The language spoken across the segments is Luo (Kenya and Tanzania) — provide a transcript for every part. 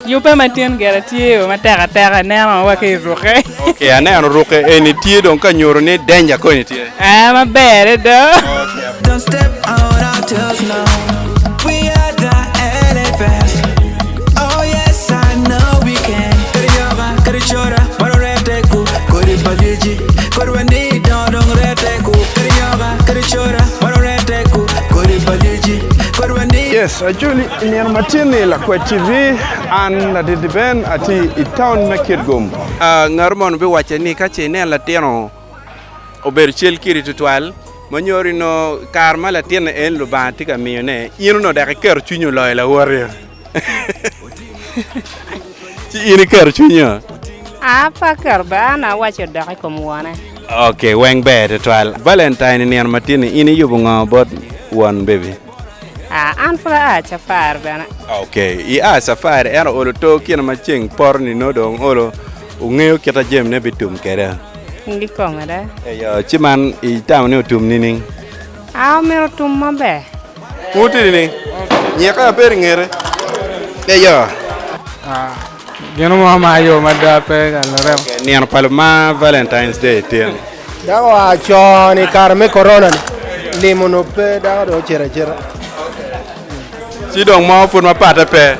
Yupa matien gara tie o mataka nema wa ke ruke. Okay, ana ruke eni tie don ka nyoro ne danger ko ni tie. Ma bere do. Don't step out our toes now. We are the elephants. Oh yes, I know we can. Kari yoga, kari chora, maro rete ku. Kori baliji, kori wani don't rete ku. Kari yoga, kari chora, maro rete ku. Kori baliji, kori wani. Yes, Acholi in matini Lakwed TV and the deben ati town Makirgum. Ngarmon be wache ni kache ne latino ober chel kiri tutwal manyori no karma latino en lo batika mione ino no da ker chunyo lo la warrior. Ci ini ker chunyo. Apa kerba na wache da ko muane. Okay, weng be tutwal. Valentine ni matini ini yubunga bot one baby. An fra safar bana. Okay, safar era olo to kina maching porni no dong olo ungeo kita jem ne bitum kere. Ndi kongada. Yo chiman I tam ne tum nining. Mero tum mabe. Muti ni. Nyaka per ngere. Yo. Geno mama yo madape galrem. Ni an palma Valentine's Day tien. Dawa choni karme corona limono pe da do chera. Si dong mo fun ma pata pe.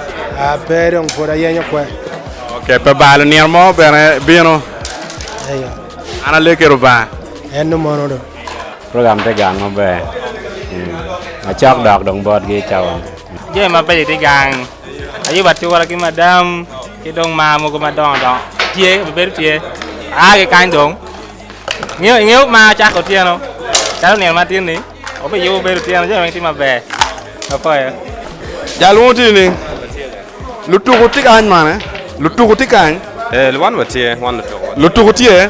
Pe dong fora yenyo kwe. Okay, pe balo ni mo bene bino. Ayo. Ana lekero ba. Enno mono do. Program te gang mo be. Chok dog dong bot gi chaw. Je ma pe te gang. Ayu bat chu ki madam ki dong ma mo ko ma dong. Tie be tie. Ke kan dong. Nghiu ma cha ko tie no. Cha ne ma tie ni. O be yo be tie no je ma ti ma be. Apa ya? Jalmuti ni. Lutu tik an mana? Lutu tik an. One watie, one lutu. Lutu tie.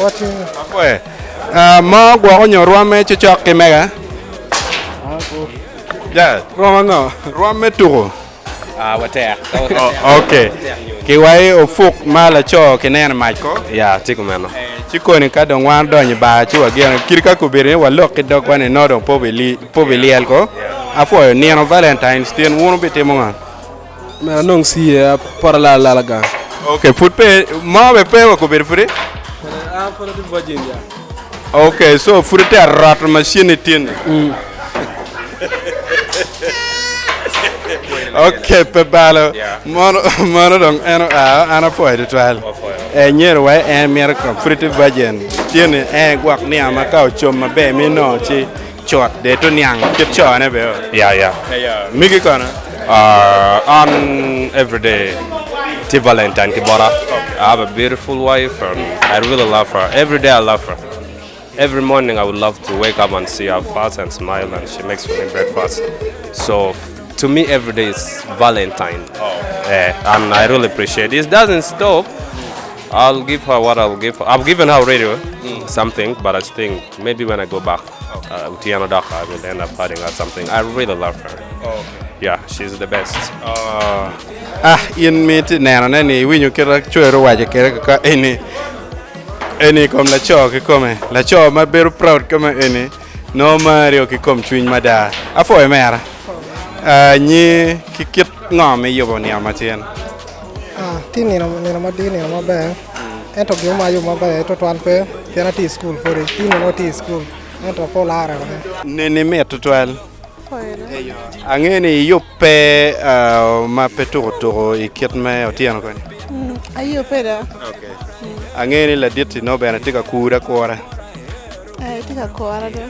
Wati. Apa ma gwa ko nyorwa me chok ke mega. Ja, Roma no. Roma me tuko. Watea. Okay. Ki wai o fuk mala cho ke nen ma ko. Ya, tiku meno. Chiko ni ka don wan don ba chi wa gen kirka ku bere wa lok ke dog wan no don pobeli el ko. Afo ni no Valentine's ten wono bete mo nga. Me non si para la ga. Okay, put pe ma be pe ko bere fure. Para de bojinja. Okay, so fure te rat machine tin. Okay, pe balo. Mono don ana fo de twal. Nyer wa mer ko fure te bajen. Tin gwak ni ama ka chom ma be mi no chi chot de to nyang kit cho ne be. Yeah. Migi kana. On every day, T Valentine Kibora. I have a beautiful wife and I really love her. Every day I love her. Every morning I would love to wake up and see her face and smile and she makes me breakfast. So to me every day is Valentine. And I really appreciate it. It doesn't stop. I'll give her what I'll give her. I've given her already something, but I think maybe when I go back with Tiana Daka, I will end up having her something. I really love her. Yeah, she's the best. In me nana ni winyo kira chwero waje kira ka eni kom la cho ke come la cho ma beru proud kama eni no mario ke kom chwin mada afo e mera ni kikit ngome yobo ni amatien Tini na madini na mabe. Ento gyo ma yo mabe to twan pe. Tiana ti school for it. Tini no ti school. Ento po lara. ne meto twal angeni yope ma petoro ikit me otiano ko ni Ayo peda. okay angeni la dit no bena tika kura kora Tika kora do.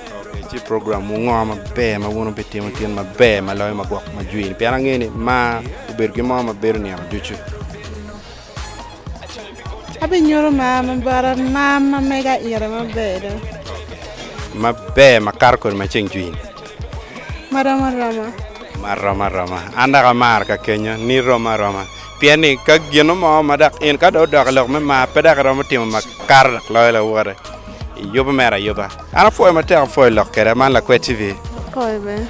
ci program mo ngoma be ma wono betimo tien ma be ma loy ma gok ma juin pe angeni ma bergi ma berni am juchu Abi nyoro mama bara mama mega ira ma beda. ma be ma kar ko ma cheng juin Marama. Marama anda ka mar ka Kenya ni Roma piani ka gino mo madak in ka do dak lok me ma pedak Roma timo ma kar loy la wore yoba mera yoba ana fo ma ter fo lok kere man Lakwed TV Koi be.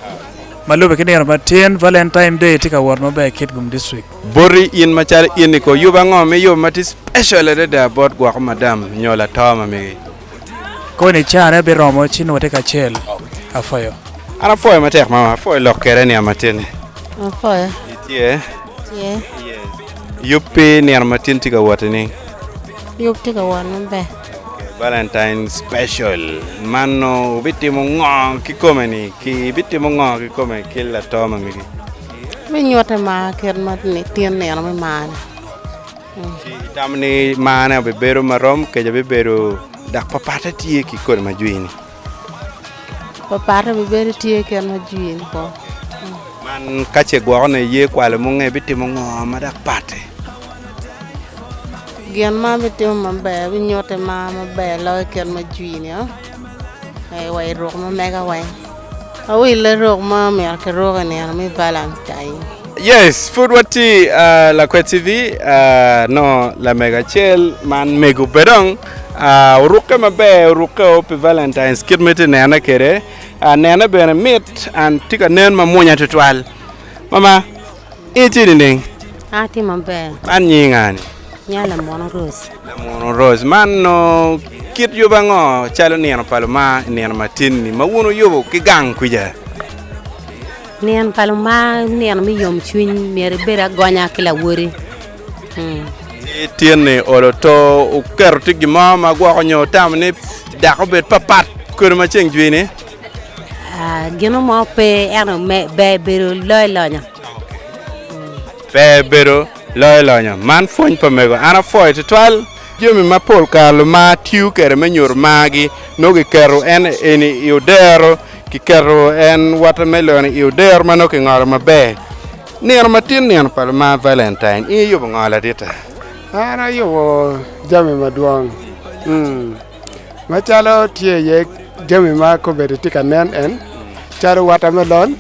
Malube kini ma 10 Valentine Day tika war no be Kitgum district. Bori in ma char in ko yoba ngome yoba mati special de da bot gwa madam nyola tama me Ko ni chana be romo chino tika chel afayo. ana fo ma ter mama fo lok kere ni amatene Afoya. tie Yeah. Yupi ni armatin tiga watini. Yup tiga wan be. Valentine special. Mano biti mongo kikome ni ki biti mongo kikome kila toma migi. Mi nyote ma ker ma ni tien ne ma man. Tamni mana beberu marom ke beberu dak papata tie ki kor majuini. Papata beberu tie ker majuini ko. Man kache gwa ne ye kwale monge biti mongo ma dak pate. Gian ma biti ma be mi nyote ma be lo ker majuini ah. Ai wai rok ma mega wai. Awi le rok ma mer ke rok ne mi Valentine. Yes, food wati Lakwed TV no la mega chel man megu bedong uruke mabe uruke opi Valentine's kid mete nena kere nena bena meet and tika nen mamunya tutwal mama iti ding Ati mabe man nyingani nyala mono rose la mono rose man no kid yubango chalo nena paloma nena matini mawuno yubo kigang kuja Nian paloma nian mi yom chuin mere bera gonya kila wori. Tiene oroto ukerti gima magwa nyo tamni dako bet papat kurma cheng juini. Gino mo pe ano me bebero lonya. Bebero lonya man fony pamego ana foy twal jomi mapol kalo ma tiu kere menyor magi nogi kero en eni yodero ki kero en watermelon yuder mano ki ngor mabe ner matin ner pal ma Valentine i yubo ngala dita ana yubo jami maduong machalo tie ye jami ma ko bede tika nen en charo watermelon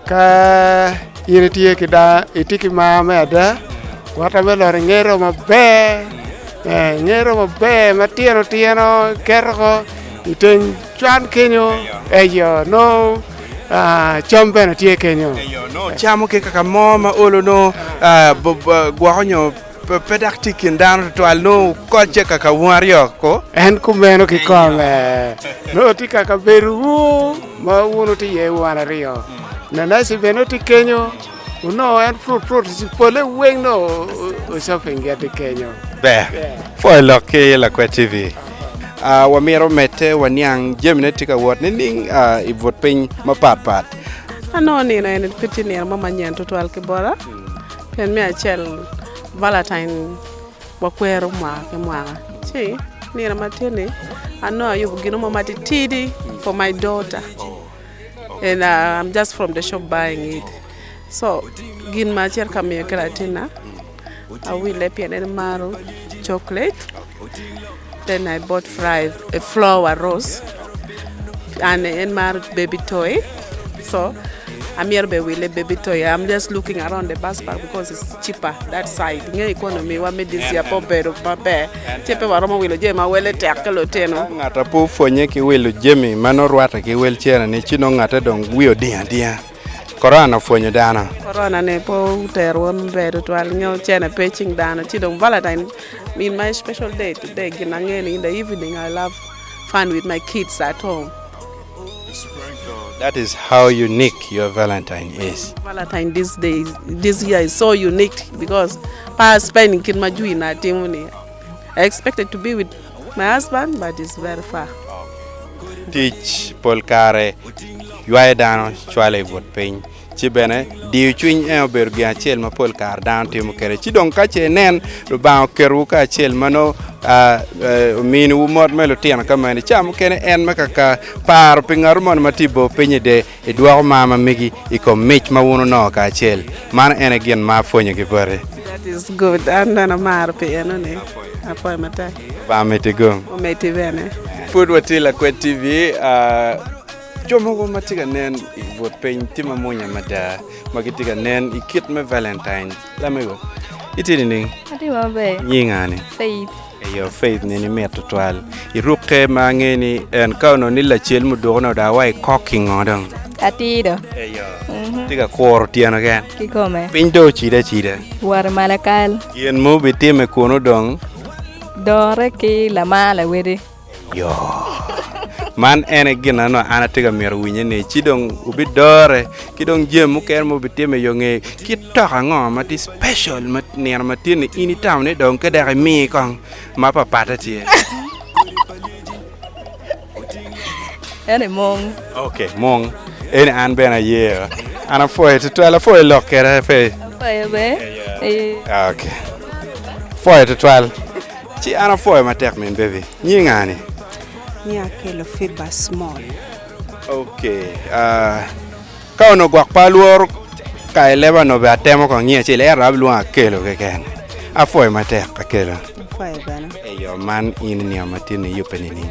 ka ine tie kida itiki ma meda watermelon ngero mabe matieno kerko iteng chan kenyo eyo no chombe na tie kenyo eyo no chamo ke kaka moma olo no gwaonyo pedakti kindan to alno koche kaka wario ko en kumeno ki kome no ti kaka beru ma uno ti ye wana rio na nasi beno ti kenyo uno en fruit si pole weng no shopping ya ti kenyo be foi loke Lakwed TV wamiro mete wanyang jemne tika wot ning ivot piny mapat ano ni na en piti ni mama nyen to twal ke bora pen mi achel Valentine wakwero ma ke mwa chi ni na matene ano ayu gino mama tidi for my daughter and I'm just from the shop buying it so gin ma cher kamye kratina I will let you maro chocolate. Then I bought a flower rose and a baby toy. So I'm here with a baby toy. I'm just looking around the bus park because it's cheaper that side. New economy wa me this year po bedo pape. Chepe wa romo wilo jema wele tekelo teno. Ngata po fonye ki wilo jemi mano rwata ki wel chera ni chino ngata dong wiyo dia. Corona fonye dana. Corona ne po terwo mbedo twal nyo chena peching dana chidong Valentine. In my special day today, in the evening, I love fun with my kids at home. That is how unique your Valentine is. Valentine this year is so unique because I spending in my joy na timuni. I expected to be with my husband, but it's very far. Teach polkare, yuai dano chwale vot piny. Chibene diu chuny e obergi achiel ma pol kar down timo kere chidong kache nen do bao keru ka achiel mano min umot melo tiana kamani chamo kene en makaka par pingar mon matibo pinye de edwa mama migi iko mich ma wuno no ka achiel man en again ma fonye gi bare. That is good and na mar pe eno ne apoy mata ba metigo o meti bene food wati Lakwed TV Jomo matiga nen vot pen tima monya mada magitiga nen ikit me Valentine lamego itini ning ati mabe nyingani Faith yo Faith ni meto twal iruke mangeni en kauno ni la chiel mudono da wai cooking odong ati do yo tiga kor tiano gan kikome pindo chida war malakal yen mo bitime kono dong dore ki la mala wede yo man ene gina no ana tiga mer winye ne chidong ubi dore kidong jem ker mo bitime yonge kitoka ngo mati special mat ner matini ini town ne dong kedare mi kong ma papa tie. Ene mong. Okay, mong. Ene an bena ye. Ana foi to 12 foi lokere fe. Foi be. Okay. Foi to 12. Chi ana foi matek min baby. Nyi ngani. Nya kelo fiber small. Okay. Ka ono gwak paluor ka eleba no be atemo ko ngie chi le rab luwa kelo keken. A foi matek ka kelo. Foi bana. Yo man in ni amatini yupeni ni.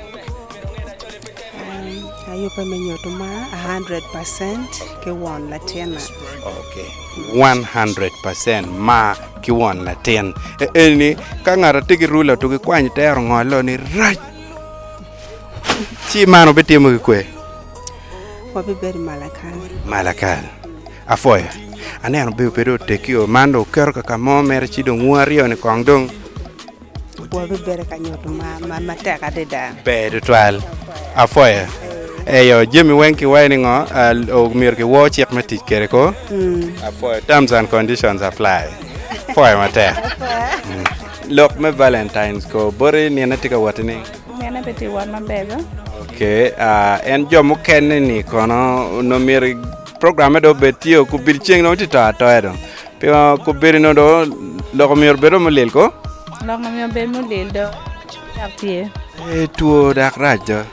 Ayupa menyoto ma 100% ke won la tena. Okay. 100% ma ki won la ten. Eni ka ngara tigi rula to ki kwany ter ngolo ni raj. Chi mano betimo ki kwe. Wabi beri malakal. Malakal. Afoya. Aneno be pero tekio mando ker ka mo mer chi do ngwario ni kongdong. Wabi beri kanyoto ma mateka deda. Be de twal. Afoya. Eyo Jimmy Wenki whining o mir ki wo chik mati kere ko. For terms and conditions apply. For mate. Look me Valentine's ko bore ni na tika watini. Ni na beti wat mabega. Okay, en jo mo ken ni kono no mir program do betio ku bircheng no tita to edo. Pe ku birino do lo mir bero mo lel ko. Lo mir be mo lel do. Yaptie. Tuo dak rajo.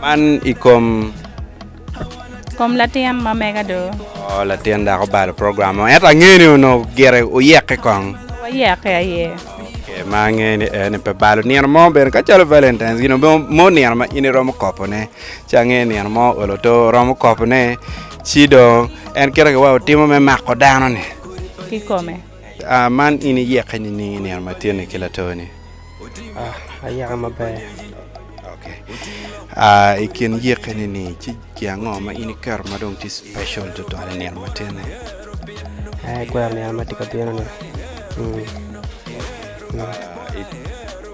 Man ikom latian mamega do. Oh, latian da ko ba program. Eta ngeni no gere o yeke kong. O yeke aye. Okay, ma ngeni ne pe balo ni mo ber ka chalo Valentine, you know mo ni ma ini romo kopo ne. Cha ngeni mo olo to romo kopo ne. Chido en kere wa timo me mako dano ne. Ki come. Man ini yeke ni ma tiene kila toni. Ayaka mabe. Ikin yekeni ni chi kiango ma ini kar madong ti special to ale ner matene. Kwer ni amati ka piano ne.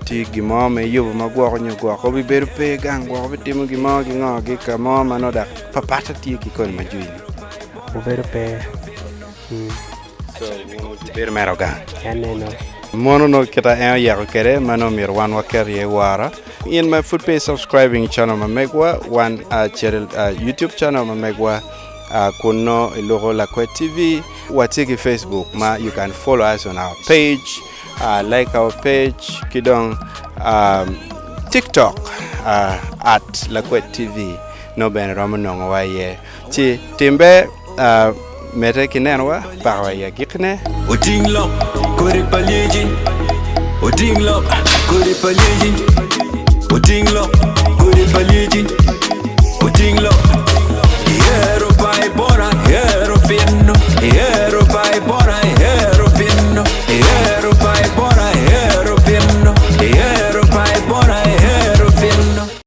Ti gimo me yubo magwa nyo gwa ko bi beru pe gang gwa bi timo gimo gi ngo gi ka mo manoda papata ti ki kon majuini. U beru pe. So beru mero gang. Yaneno. Mono no kita en yaro kere mano mir wan waker ye wara in my food page subscribing channel ma megwa one channel YouTube channel ma megwa kuno logo Lakwed TV watiki Facebook ma you can follow us on our page like our page kidong TikTok at Lakwed TV no ben romanong wa ye chi timbe mete kinenwa parwa ya gikne Oding lok, kore palejin. Oding lok, kore palejin.